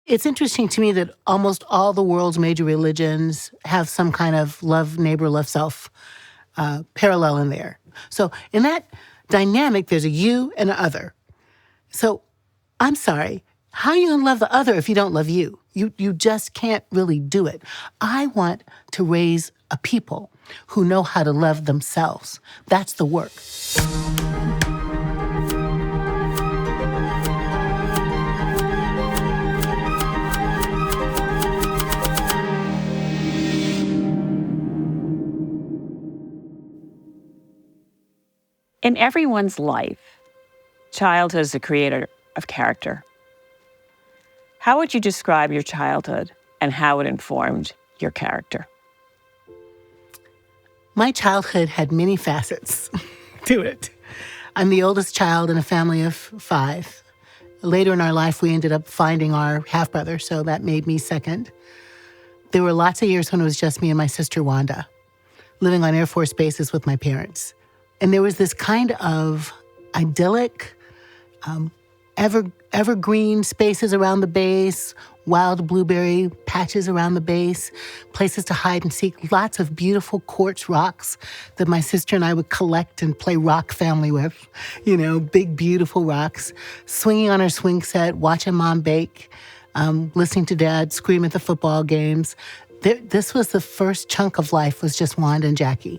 It's interesting to me that almost all the world's major religions have some kind of love neighbor, love self parallel in there. So in that dynamic, there's a you and an other. So I'm sorry, how are you going to love the other if you don't love you? You just can't really do it. I want to raise a people who know how to love themselves. That's the work. In everyone's life, childhood is the creator of character. How would you describe your childhood and how it informed your character? My childhood had many facets to it. I'm the oldest child in a family of 5. Later in our life, we ended up finding our half-brother, so that made me second. There were lots of years when it was just me and my sister Wanda, living on Air Force bases with my parents. And there was this kind of idyllic, evergreen spaces around the base, wild blueberry patches around the base, places to hide and seek, lots of beautiful quartz rocks that my sister and I would collect and play rock family with, big, beautiful rocks, swinging on our swing set, watching Mom bake, listening to Dad scream at the football games. This was the first chunk of life, was just Wanda and Jacqui.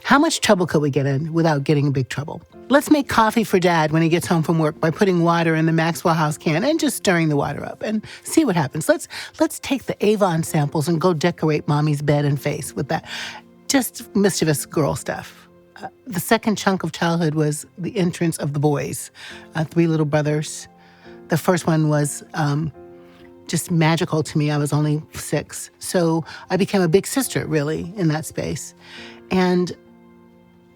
How much trouble could we get in without getting in big trouble? Let's make coffee for Dad when he gets home from work by putting water in the Maxwell House can and just stirring the water up and see what happens. Let's take the Avon samples and go decorate Mommy's bed and face with that. Just mischievous girl stuff. The second chunk of childhood was the entrance of the boys, 3 little brothers. The first one was just magical to me. I was only 6. So I became a big sister, really, in that space. And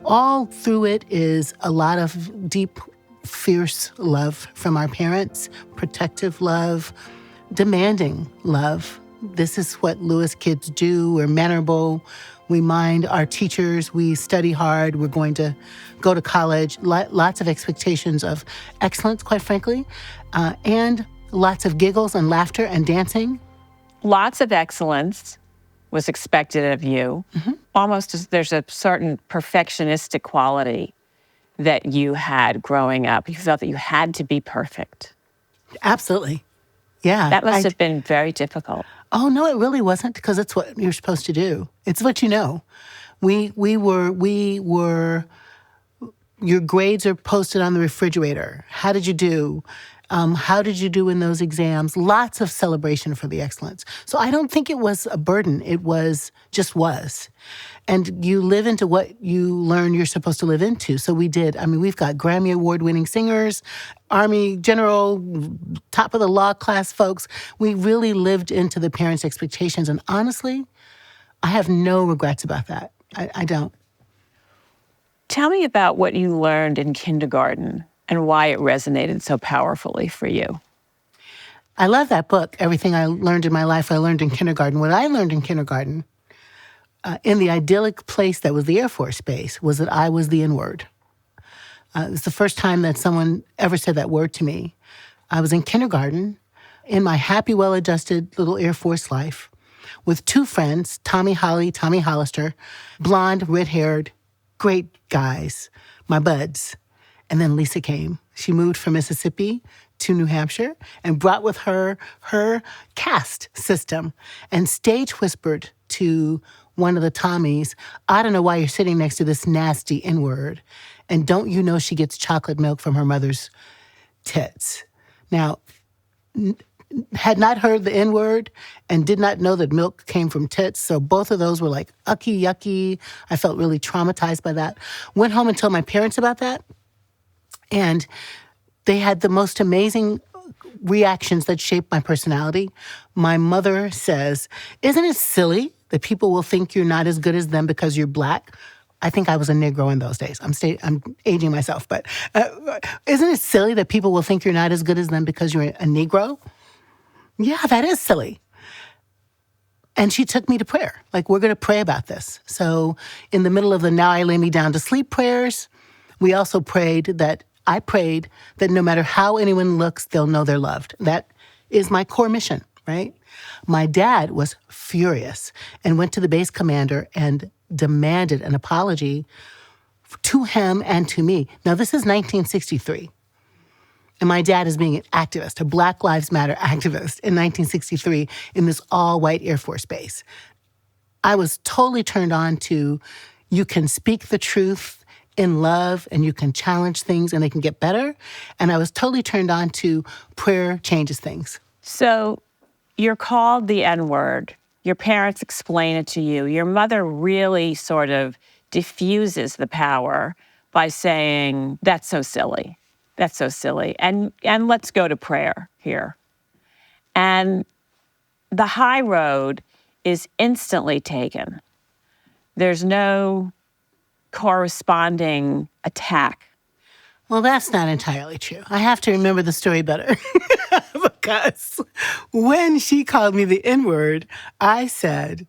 all through it is a lot of deep, fierce love from our parents, protective love, demanding love. This is what Lewis kids do. We're mannerable. We mind our teachers. We study hard. We're going to go to college. Lots of expectations of excellence, quite frankly, and lots of giggles and laughter and dancing. Lots of excellence was expected of you. Mm-hmm. Almost as there's a certain perfectionistic quality that you had growing up. You felt that you had to be perfect. Absolutely. Yeah. That must have been very difficult. Oh, no, it really wasn't, because it's what you're supposed to do. It's what you know. We were, your grades are posted on the refrigerator. How did you do? How did you do in those exams? Lots of celebration for the excellence. So I don't think it was a burden. It was. And you live into what you learn you're supposed to live into. So we did. I mean, we've got Grammy Award-winning singers, Army General, top of the law class folks. We really lived into the parents' expectations. And honestly, I have no regrets about that. I don't. Tell me about what you learned in kindergarten and why it resonated so powerfully for you. I love that book. Everything I learned in my life, I learned in kindergarten. What I learned in kindergarten, in the idyllic place that was the Air Force Base, was that I was the N-word. It was the first time that someone ever said that word to me. I was in kindergarten, in my happy, well-adjusted little Air Force life, with 2 friends, Tommy Hollister, blonde, red-haired, great guys, my buds. And then Lisa came. She moved from Mississippi to New Hampshire and brought with her caste system and stage whispered to one of the Tommies, I don't know why you're sitting next to this nasty N-word. And don't you know she gets chocolate milk from her mother's tits? Now, had not heard the N-word and did not know that milk came from tits. So both of those were like, ucky, yucky. I felt really traumatized by that. Went home and told my parents about that. And they had the most amazing reactions that shaped my personality. My mother says, isn't it silly that people will think you're not as good as them because you're Black? I think I was a Negro in those days. I'm aging myself, but isn't it silly that people will think you're not as good as them because you're a Negro? Yeah, that is silly. And she took me to prayer. Like, we're going to pray about this. So in the middle of the now I lay me down to sleep prayers, we also prayed that I prayed that no matter how anyone looks, they'll know they're loved. That is my core mission, right? My dad was furious and went to the base commander and demanded an apology to him and to me. Now, this is 1963. And my dad is being an activist, a Black Lives Matter activist in 1963 in this all-white Air Force base. I was totally turned on to you can speak the truth in love and you can challenge things and they can get better. And I was totally turned on to prayer changes things. So you're called the N-word. Your parents explain it to you. Your mother really sort of diffuses the power by saying, that's so silly. That's so silly. And let's go to prayer here. And the high road is instantly taken. There's no corresponding attack. Well, that's not entirely true. I have to remember the story better. Because when she called me the N-word, I said,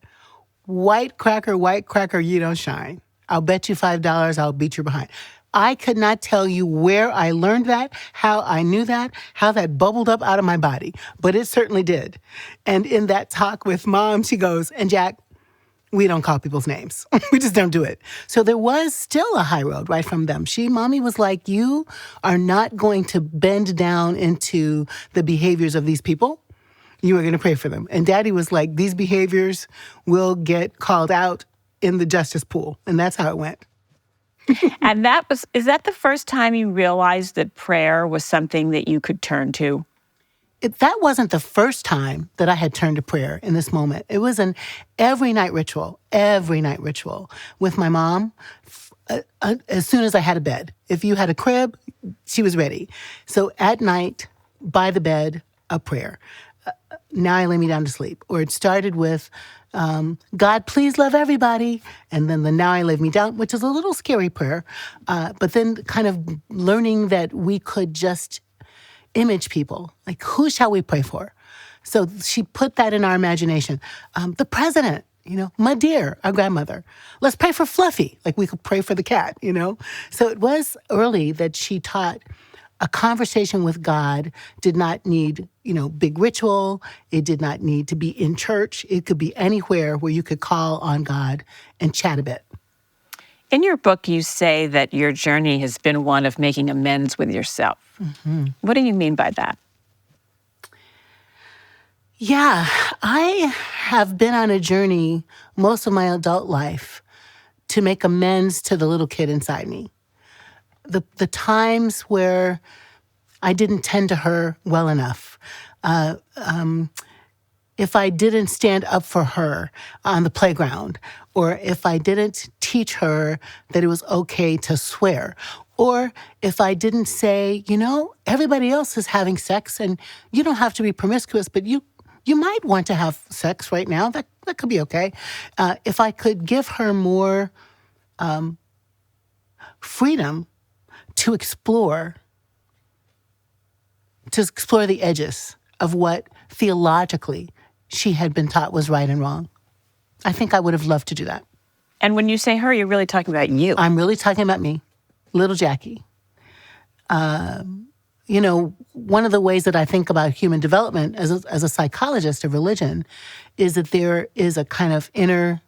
white cracker, you don't shine. I'll bet you $5 I'll beat you behind. I could not tell you where I learned that, how I knew that, how that bubbled up out of my body, but it certainly did. And in that talk with Mom, she goes, and Jack, we don't call people's names. We just don't do it. So there was still a high road right from them. Mommy was like, you are not going to bend down into the behaviors of these people. You are going to pray for them. And Daddy was like, these behaviors will get called out in the justice pool. And that's how it went. And is that the first time you realized that prayer was something that you could turn to? That wasn't the first time that I had turned to prayer in this moment. It was an every night ritual with my mom as soon as I had a bed. If you had a crib, she was ready. So at night, by the bed, a prayer. Now I lay me down to sleep. Or it started with, God, please love everybody. And then the now I lay me down, which is a little scary prayer. But then kind of learning that we could just image people. Like, who shall we pray for? So she put that in our imagination. The president, my dear, our grandmother. Let's pray for Fluffy. Like we could pray for the cat, So it was early that she taught a conversation with God did not need, big ritual. It did not need to be in church. It could be anywhere where you could call on God and chat a bit. In your book, you say that your journey has been one of making amends with yourself. Mm-hmm. What do you mean by that? Yeah, I have been on a journey most of my adult life to make amends to the little kid inside me. The times where I didn't tend to her well enough. If I didn't stand up for her on the playground, or if I didn't teach her that it was okay to swear, or if I didn't say, everybody else is having sex and you don't have to be promiscuous, but you might want to have sex right now. That could be okay. If I could give her more freedom to explore the edges of what theologically she had been taught was right and wrong. I think I would have loved to do that. And when you say her, you're really talking about you. I'm really talking about me, little Jacqui. One of the ways that I think about human development as a psychologist of religion is that there is a kind of inner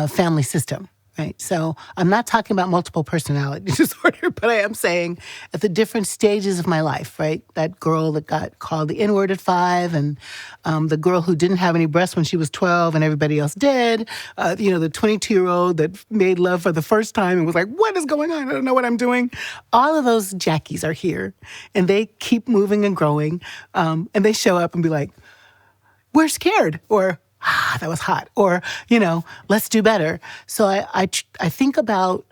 family system. Right. So I'm not talking about multiple personality disorder, but I am saying at the different stages of my life, right? That girl that got called the N-word at 5 and the girl who didn't have any breasts when she was 12 and everybody else did, the 22-year-old that made love for the first time and was like, what is going on? I don't know what I'm doing. All of those Jackies are here and they keep moving and growing. And they show up and be like, we're scared, or that was hot, or, let's do better. So I think about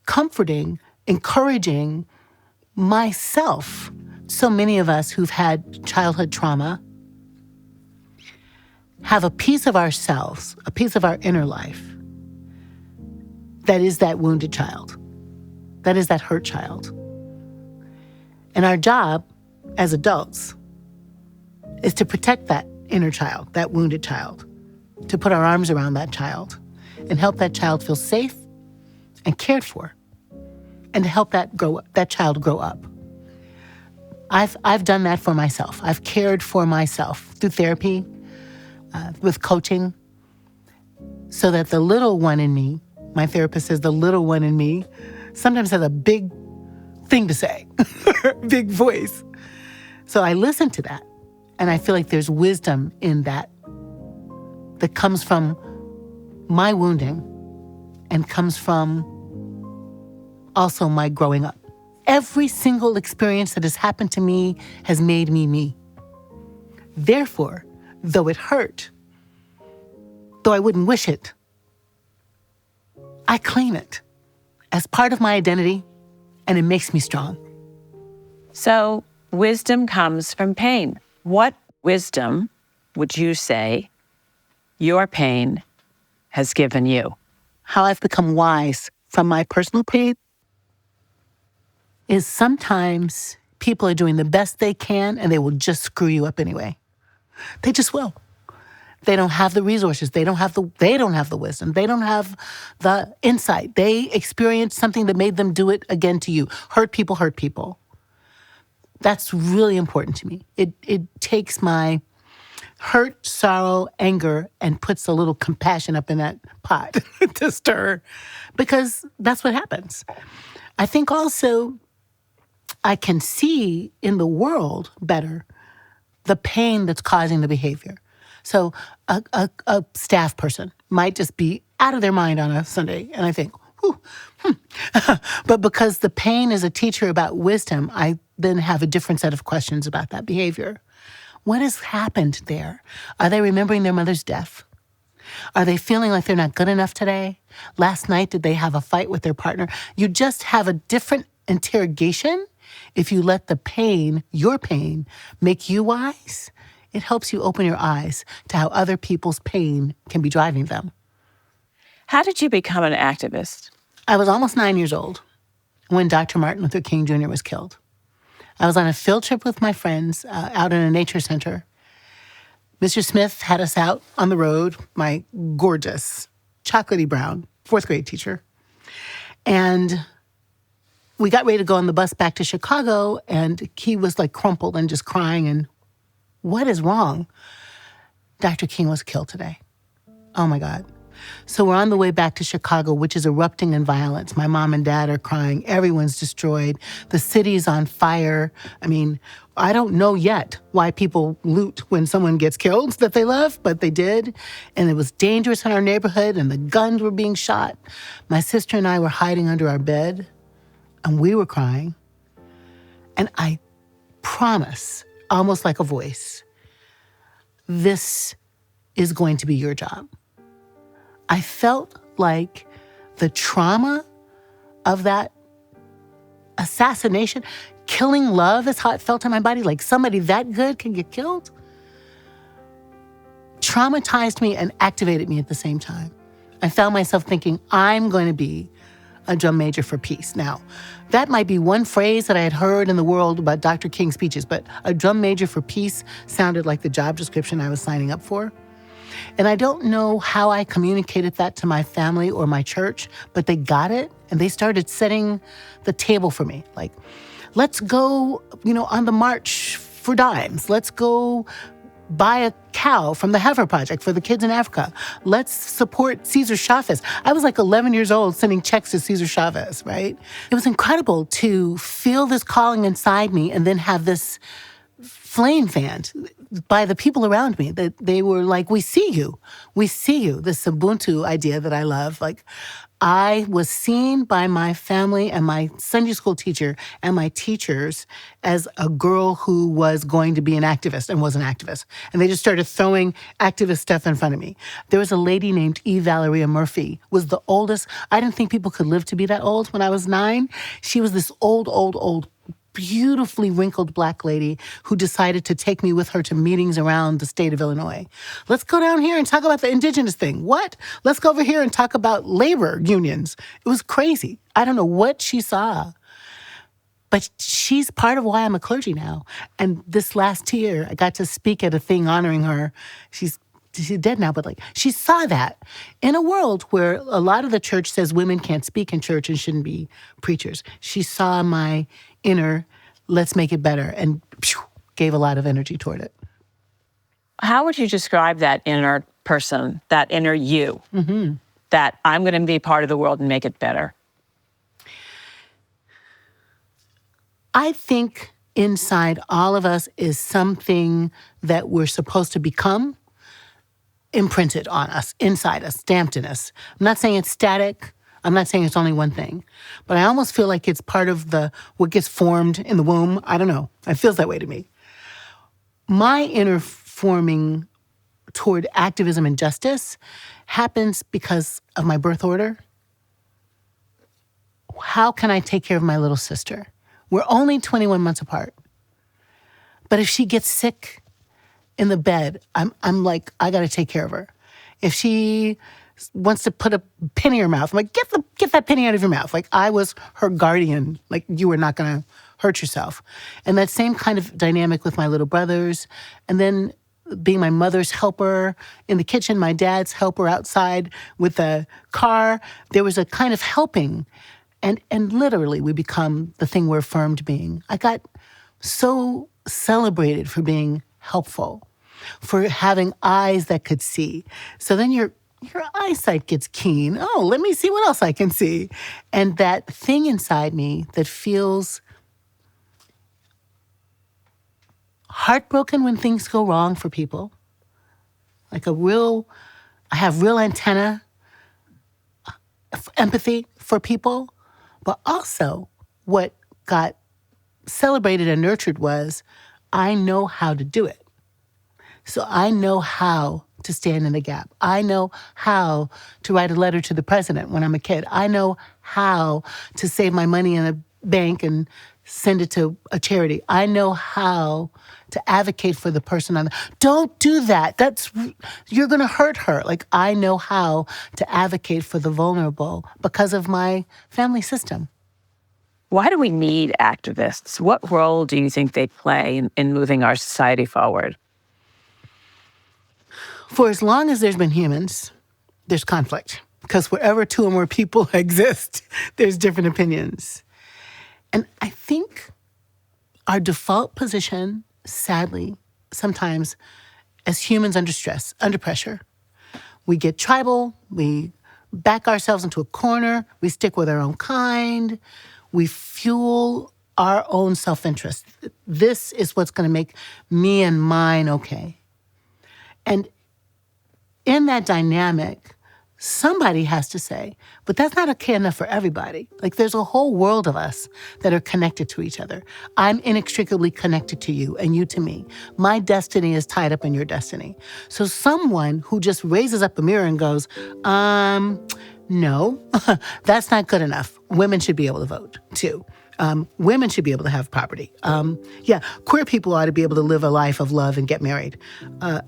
comforting, encouraging myself. So many of us who've had childhood trauma have a piece of ourselves, a piece of our inner life that is that wounded child, that is that hurt child. And our job as adults is to protect that inner child, that wounded child, to put our arms around that child and help that child feel safe and cared for, and to help that child grow up. I've done that for myself. I've cared for myself through therapy, with coaching, so that the little one in me, my therapist says the little one in me, sometimes has a big thing to say, big voice. So I listen to that, and I feel like there's wisdom in that comes from my wounding and comes from also my growing up. Every single experience that has happened to me has made me me. Therefore, though it hurt, though I wouldn't wish it, I claim it as part of my identity, and it makes me strong. So wisdom comes from pain. What wisdom would you say your pain has given you? How I've become wise from my personal pain is sometimes people are doing the best they can and they will just screw you up anyway. They just will. They don't have the resources. They don't have the wisdom. They don't have the insight. They experienced something that made them do it again to you. Hurt people hurt people. That's really important to me. It takes my hurt, sorrow, anger, and puts a little compassion up in that pot to stir, because that's what happens. I think also I can see in the world better the pain that's causing the behavior. So a staff person might just be out of their mind on a Sunday, and I think, but because the pain is a teacher about wisdom, I then have a different set of questions about that behavior. What has happened there? Are they remembering their mother's death? Are they feeling like they're not good enough today? Last night, did they have a fight with their partner? You just have a different interrogation. If you let the pain, your pain, make you wise, it helps you open your eyes to how other people's pain can be driving them. How did you become an activist? I was almost 9 years old when Dr. Martin Luther King Jr. was killed. I was on a field trip with my friends out in a nature center. Mr. Smith had us out on the road, my gorgeous, chocolatey brown, fourth grade teacher. And we got ready to go on the bus back to Chicago, and he was like crumpled and just crying. And what is wrong? Dr. King was killed today. Oh my God. So we're on the way back to Chicago, which is erupting in violence. My mom and dad are crying. Everyone's destroyed. The city's on fire. I mean, I don't know yet why people loot when someone gets killed that they love, but they did. And it was dangerous in our neighborhood, and the guns were being shot. My sister and I were hiding under our bed, and we were crying. And I promise, almost like a voice, this is going to be your job. I felt like the trauma of that assassination, killing love is how it felt in my body, like somebody that good can get killed, traumatized me and activated me at the same time. I found myself thinking, I'm going to be a drum major for peace. Now, that might be one phrase that I had heard in the world about Dr. King's speeches, but a drum major for peace sounded like the job description I was signing up for. And I don't know how I communicated that to my family or my church, but they got it, and they started setting the table for me. Like, let's go, on the March for Dimes. Let's go buy a cow from the Heifer Project for the kids in Africa. Let's support Cesar Chavez. I was like 11 years old sending checks to Cesar Chavez, right? It was incredible to feel this calling inside me and then have this flame fanned by the people around me. That they were like, we see you. We see you. This Ubuntu idea that I love. Like, I was seen by my family and my Sunday school teacher and my teachers as a girl who was going to be an activist and was an activist. And they just started throwing activist stuff in front of me. There was a lady named E. Valeria Murphy, was the oldest. I didn't think people could live to be that old when I was 9. She was this old, beautifully wrinkled Black lady who decided to take me with her to meetings around the state of Illinois. Let's go down here and talk about the indigenous thing. What? Let's go over here and talk about labor unions. It was crazy. I don't know what she saw, but she's part of why I'm a clergy now. And this last year, I got to speak at a thing honoring her. She's dead now, but she saw that in a world where a lot of the church says women can't speak in church and shouldn't be preachers. She saw my inner let's make it better, and gave a lot of energy toward it. How would you describe that inner person, that inner you, that I'm going to be part of the world and make it better? I think inside all of us is something that we're supposed to become, imprinted on us, inside us, stamped in us. I'm not saying it's static. I'm not saying it's only one thing. But I almost feel like it's part of what gets formed in the womb. I don't know. It feels that way to me. My inner forming toward activism and justice happens because of my birth order. How can I take care of my little sister? We're only 21 months apart. But if she gets sick in the bed, I'm like, I got to take care of her. If she wants to put a pin in her mouth, I'm like, get that penny out of your mouth. Like, I was her guardian. Like, you were not going to hurt yourself. And that same kind of dynamic with my little brothers. And then being my mother's helper in the kitchen, my dad's helper outside with the car. There was a kind of helping. And literally, we become the thing we're affirmed being. I got so celebrated for being helpful, for having eyes that could see. So then your eyesight gets keen. Oh, let me see what else I can see. And that thing inside me that feels heartbroken when things go wrong for people, like I have real antenna, empathy for people. But also, what got celebrated and nurtured was, I know how to do it. So I know how to stand in the gap. I know how to write a letter to the president when I'm a kid. I know how to save my money in a bank and send it to a charity. I know how to advocate for the person don't do that. You're going to hurt her. Like, I know how to advocate for the vulnerable because of my family system. Why do we need activists? What role do you think they play in moving our society forward? For as long as there's been humans, there's conflict. Because wherever two or more people exist, there's different opinions. And I think our default position, sadly, sometimes as humans under stress, under pressure, we get tribal, we back ourselves into a corner, we stick with our own kind, we fuel our own self-interest. This is what's going to make me and mine okay. And in that dynamic, somebody has to say, but that's not okay enough for everybody. Like, there's a whole world of us that are connected to each other. I'm inextricably connected to you and you to me. My destiny is tied up in your destiny. So someone who just raises up a mirror and goes, no, that's not good enough. Women should be able to vote too. Women should be able to have property. Queer people ought to be able to live a life of love and get married.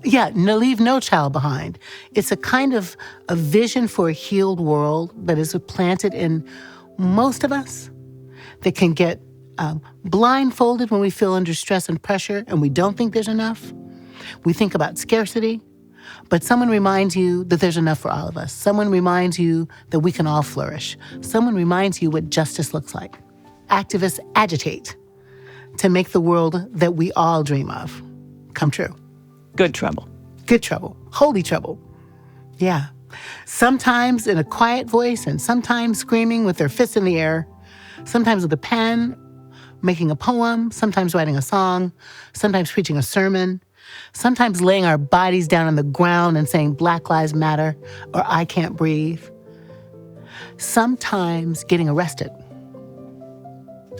Leave no child behind. It's a kind of a vision for a healed world that is planted in most of us that can get blindfolded when we feel under stress and pressure and we don't think there's enough. We think about scarcity, but someone reminds you that there's enough for all of us. Someone reminds you that we can all flourish. Someone reminds you what justice looks like. Activists agitate to make the world that we all dream of come true. Good trouble. Good trouble. Holy trouble. Yeah. Sometimes in a quiet voice and sometimes screaming with their fists in the air. Sometimes with a pen, making a poem. Sometimes writing a song. Sometimes preaching a sermon. Sometimes laying our bodies down on the ground and saying Black Lives Matter or I can't breathe. Sometimes getting arrested.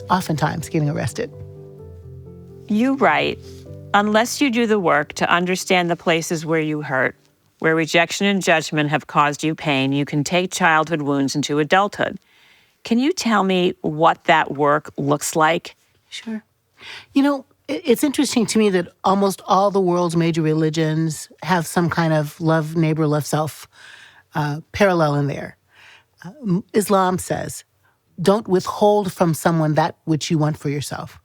Oftentimes getting arrested. You write, unless you do the work to understand the places where you hurt, where rejection and judgment have caused you pain, you can take childhood wounds into adulthood. Can you tell me what that work looks like? Sure. It's interesting to me that almost all the world's major religions have some kind of love neighbor, love self parallel in there. Islam says, don't withhold from someone that which you want for yourself.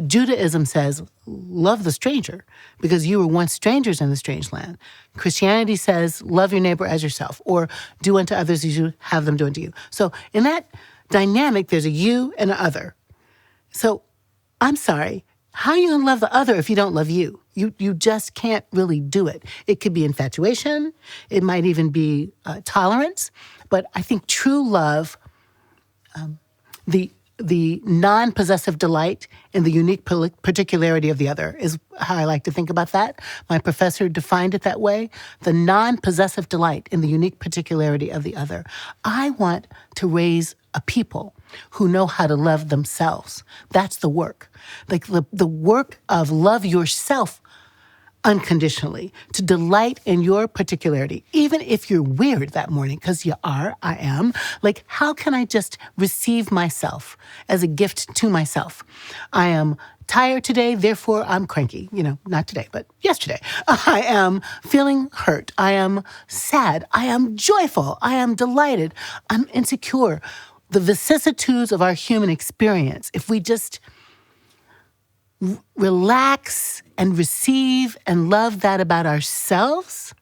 Judaism says, love the stranger, because you were once strangers in the strange land. Christianity says, love your neighbor as yourself, or do unto others as you have them do unto you. So in that dynamic, there's a you and an other. So I'm sorry. How are you going to love the other if you don't love you? You just can't really do it. It could be infatuation. It might even be tolerance. But I think true love, the non-possessive delight in the unique particularity of the other is how I like to think about that. My professor defined it that way. The non-possessive delight in the unique particularity of the other. I want to raise a people who know how to love themselves. That's the work. Like the work of love yourself unconditionally, to delight in your particularity, even if you're weird that morning, because you are, I am. Like, how can I just receive myself as a gift to myself? I am tired today, therefore I'm cranky. Not today, but yesterday. I am feeling hurt. I am sad. I am joyful. I am delighted. I'm insecure. The vicissitudes of our human experience, if we just relax and receive and love that about ourselves,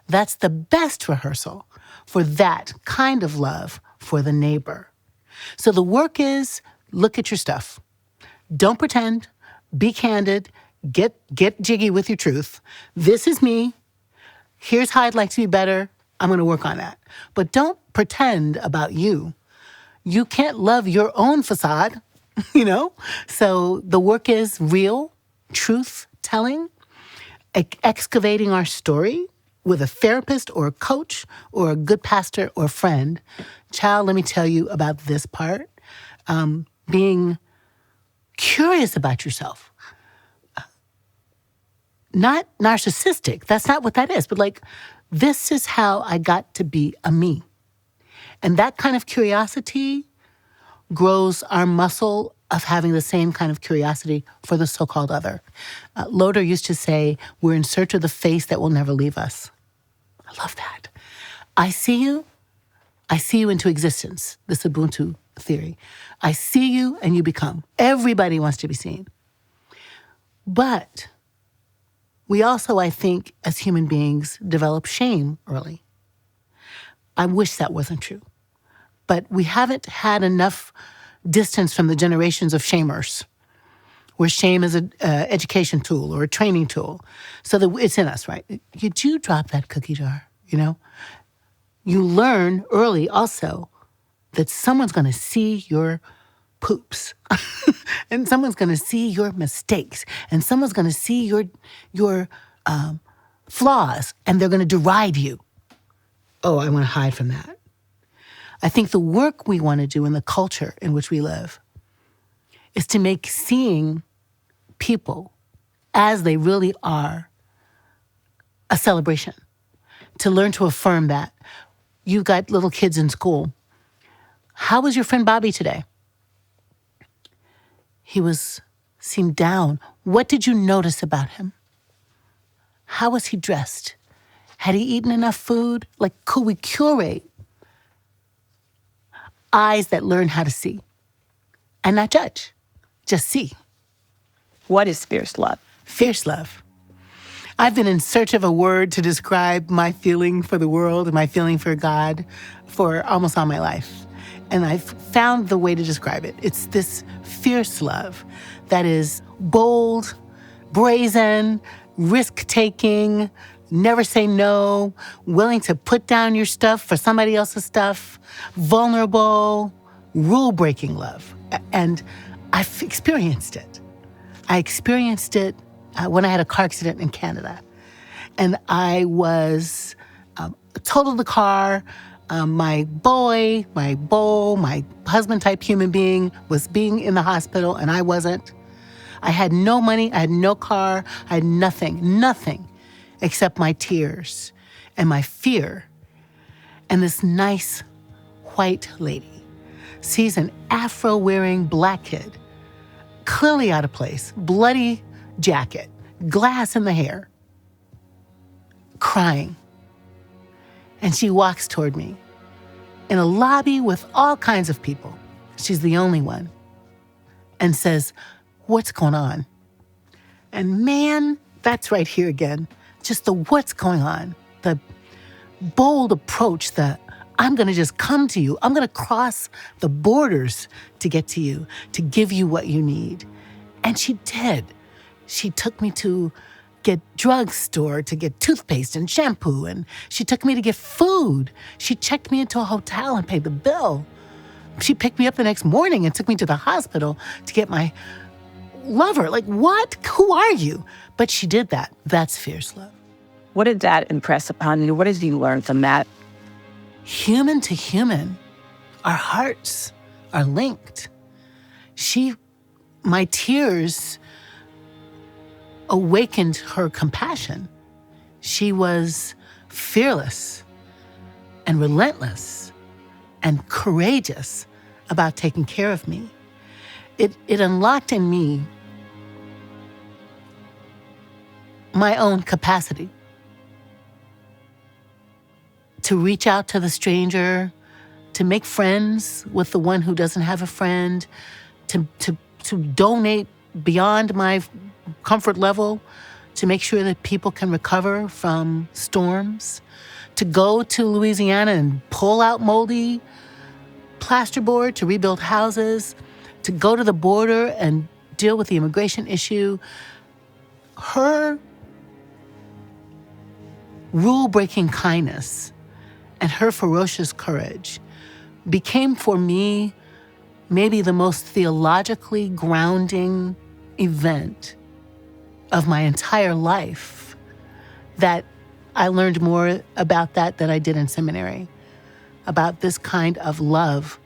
that's the best rehearsal for that kind of love for the neighbor. So the work is, look at your stuff. Don't pretend. Be candid. Get jiggy with your truth. This is me. Here's how I'd like to be better. I'm going to work on that. But don't pretend about you. You can't love your own facade. So the work is real, truth-telling, excavating our story with a therapist or a coach or a good pastor or friend. Child, let me tell you about this part. Being curious about yourself. Not narcissistic. That's not what that is. But this is how I got to be a me. And that kind of curiosity grows our muscle of having the same kind of curiosity for the so-called other. Loder used to say, we're in search of the face that will never leave us. I love that. I see you into existence, this Ubuntu theory. I see you and you become. Everybody wants to be seen. But we also, I think, as human beings, develop shame early. I wish that wasn't true. But we haven't had enough distance from the generations of shamers, where shame is an education tool or a training tool. So that it's in us, right? You do drop that cookie jar, You learn early also that someone's going to see your poops, and someone's going to see your mistakes, and someone's going to see your flaws, and they're going to deride you. Oh, I want to hide from that. I think the work we want to do in the culture in which we live is to make seeing people as they really are a celebration, to learn to affirm that. You've got little kids in school. How was your friend Bobby today? He seemed down. What did you notice about him? How was he dressed? Had he eaten enough food? Could we curate eyes that learn how to see and not judge, just see? What is fierce love? Fierce love. I've been in search of a word to describe my feeling for the world and my feeling for God for almost all my life. And I've found the way to describe it. It's this fierce love that is bold, brazen, risk-taking, never say no, willing to put down your stuff for somebody else's stuff, vulnerable, rule-breaking love. And I've experienced it. I experienced it when I had a car accident in Canada. And I was totaled the car. My boy, my beau, my husband-type human being was being in the hospital, and I wasn't. I had no money. I had no car. I had nothing except my tears and my fear. And this nice white lady sees an afro-wearing black kid, clearly out of place, bloody jacket, glass in the hair, crying. And she walks toward me in a lobby with all kinds of people. She's the only one. And says, "What's going on?" And man, that's right here again. Just the what's going on, the bold approach, I'm going to just come to you. I'm going to cross the borders to get to you, to give you what you need. And she did. She took me to get drugstore to get toothpaste and shampoo, and she took me to get food. She checked me into a hotel and paid the bill. She picked me up the next morning and took me to the hospital to get my lover. Like, what? Who are you? But she did that. That's fierce love. What did that impress upon you? What did you learn from that? Human to human, our hearts are linked. My tears awakened her compassion. She was fearless and relentless and courageous about taking care of me. It unlocked in me my own capacity to reach out to the stranger, to make friends with the one who doesn't have a friend, to donate beyond my comfort level, to make sure that people can recover from storms, to go to Louisiana and pull out moldy plasterboard to rebuild houses, to go to the border and deal with the immigration issue. Her rule-breaking kindness and her ferocious courage became for me maybe the most theologically grounding event of my entire life, that I learned more about that than I did in seminary, about this kind of love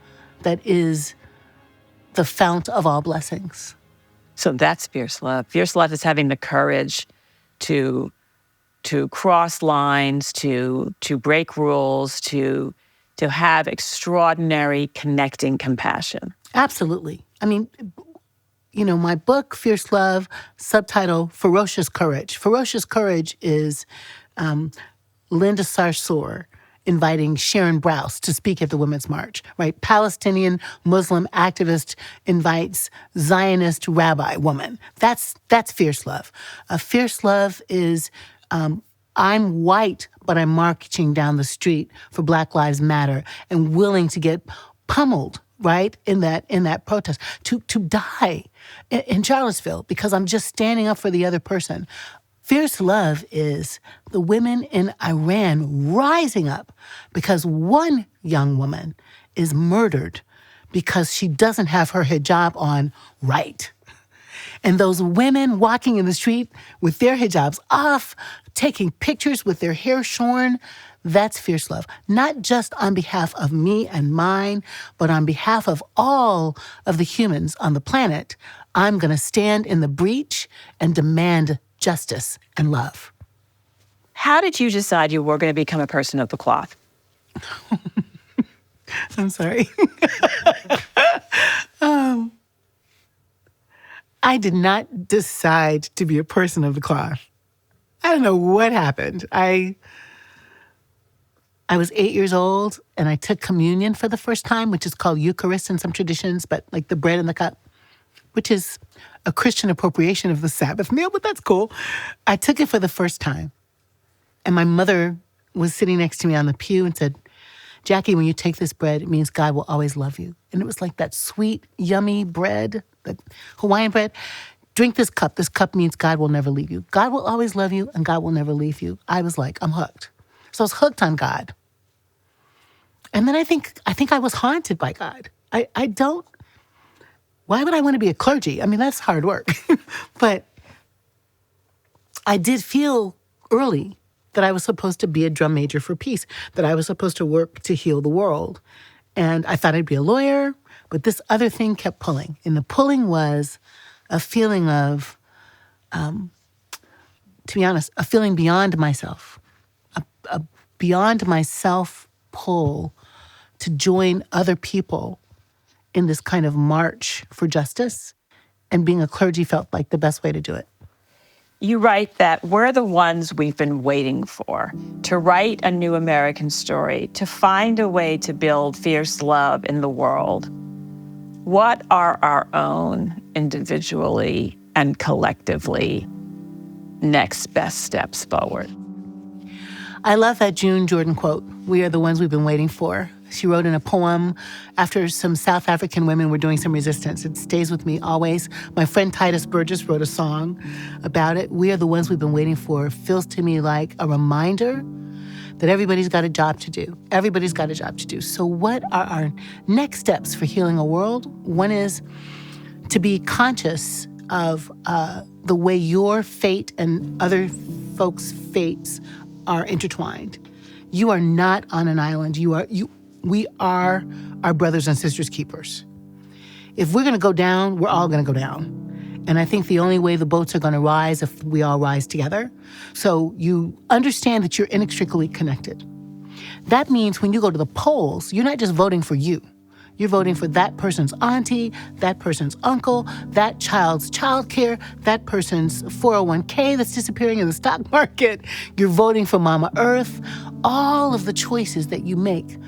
that is the fount of all blessings. So that's fierce love. Fierce love is having the courage to cross lines, to break rules, to have extraordinary connecting compassion. Absolutely. I mean, my book, Fierce Love, subtitle, Ferocious Courage. Ferocious Courage is Linda Sarsour inviting Sharon Brous to speak at the Women's March, right? Palestinian Muslim activist invites Zionist rabbi woman. That's fierce love. Fierce love is I'm white, but I'm marching down the street for Black Lives Matter and willing to get pummeled, right, in that protest, to die in Charlottesville because I'm just standing up for the other person. Fierce love is the women in Iran rising up because one young woman is murdered because she doesn't have her hijab on right. And those women walking in the street with their hijabs off, taking pictures with their hair shorn, that's fierce love. Not just on behalf of me and mine, but on behalf of all of the humans on the planet. I'm going to stand in the breach and demand justice and love. How did you decide you were going to become a person of the cloth? I'm sorry. I did not decide to be a person of the cloth. I don't know what happened. I was 8 years old, and I took communion for the first time, which is called Eucharist in some traditions, but like the bread in the cup, which is a Christian appropriation of the Sabbath meal, but that's cool. I took it for the first time, and my mother was sitting next to me on the pew and said, Jacqui, when you take this bread, it means God will always love you. And it was like that sweet, yummy bread, that Hawaiian bread. Drink this cup. This cup means God will never leave you. God will always love you, and God will never leave you. I was like, I'm hooked. So I was hooked on God. And then I think I was haunted by God. I don't, why would I want to be a clergy? I mean, that's hard work. But I did feel early that I was supposed to be a drum major for peace, that I was supposed to work to heal the world. And I thought I'd be a lawyer, but this other thing kept pulling. And the pulling was a feeling of, to be honest, a feeling beyond myself, a beyond myself pull to join other people in this kind of march for justice. And being a clergy felt like the best way to do it. You write that we're the ones we've been waiting for, to write a new American story, to find a way to build fierce love in the world. What are our own, individually and collectively, next best steps forward? I love that June Jordan quote, we are the ones we've been waiting for. She wrote in a poem after some South African women were doing some resistance. It stays with me always. My friend Titus Burgess wrote a song about it. We are the ones we've been waiting for. It feels to me like a reminder that everybody's got a job to do. Everybody's got a job to do. So what are our next steps for healing a world? One is to be conscious of the way your fate and other folks' fates are intertwined. You are not on an island. We are our brothers and sisters' keepers. If we're going to go down, we're all going to go down. And I think the only way the boats are going to rise if we all rise together. So you understand that you're inextricably connected. That means when you go to the polls, you're not just voting for you. You're voting for that person's auntie, that person's uncle, that child's childcare, that person's 401k that's disappearing in the stock market. You're voting for Mama Earth. All of the choices that you make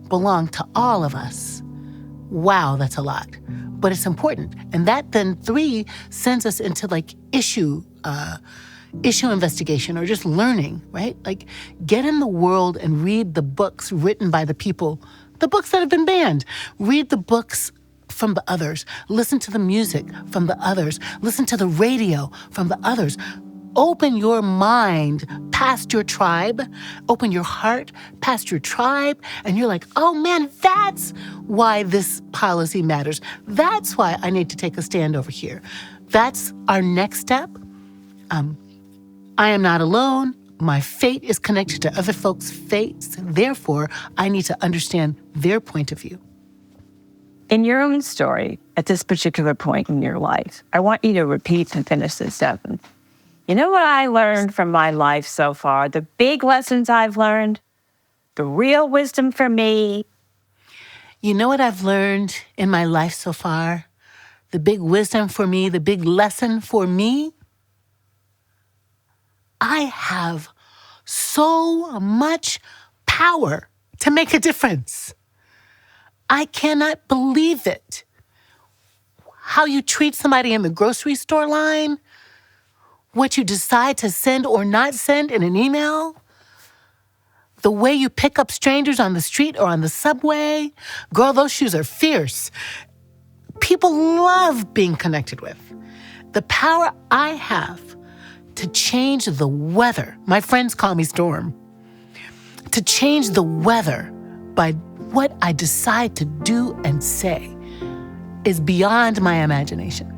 belong to all of us. Wow, that's a lot. But it's important. And that then 3 sends us into like issue investigation or just learning, right? Like get in the world and read the books written by the people, the books that have been banned. Read the books from the others. Listen to the music from the others. Listen to the radio from the others. Open your mind past your tribe. Open your heart past your tribe. And you're like, oh man, that's why this policy matters. That's why I need to take a stand over here. That's our next step. I am not alone. My fate is connected to other folks' fates. Therefore, I need to understand their point of view. In your own story, at this particular point in your life, I want you to repeat and finish this sentence. You know what I learned from my life so far? The big lessons I've learned, the real wisdom for me. You know what I've learned in my life so far? The big wisdom for me, the big lesson for me? I have so much power to make a difference. I cannot believe it. How you treat somebody in the grocery store line, what you decide to send or not send in an email, the way you pick up strangers on the street or on the subway. Girl, those shoes are fierce. People love being connected with. The power I have to change the weather. My friends call me Storm. To change the weather by what I decide to do and say is beyond my imagination.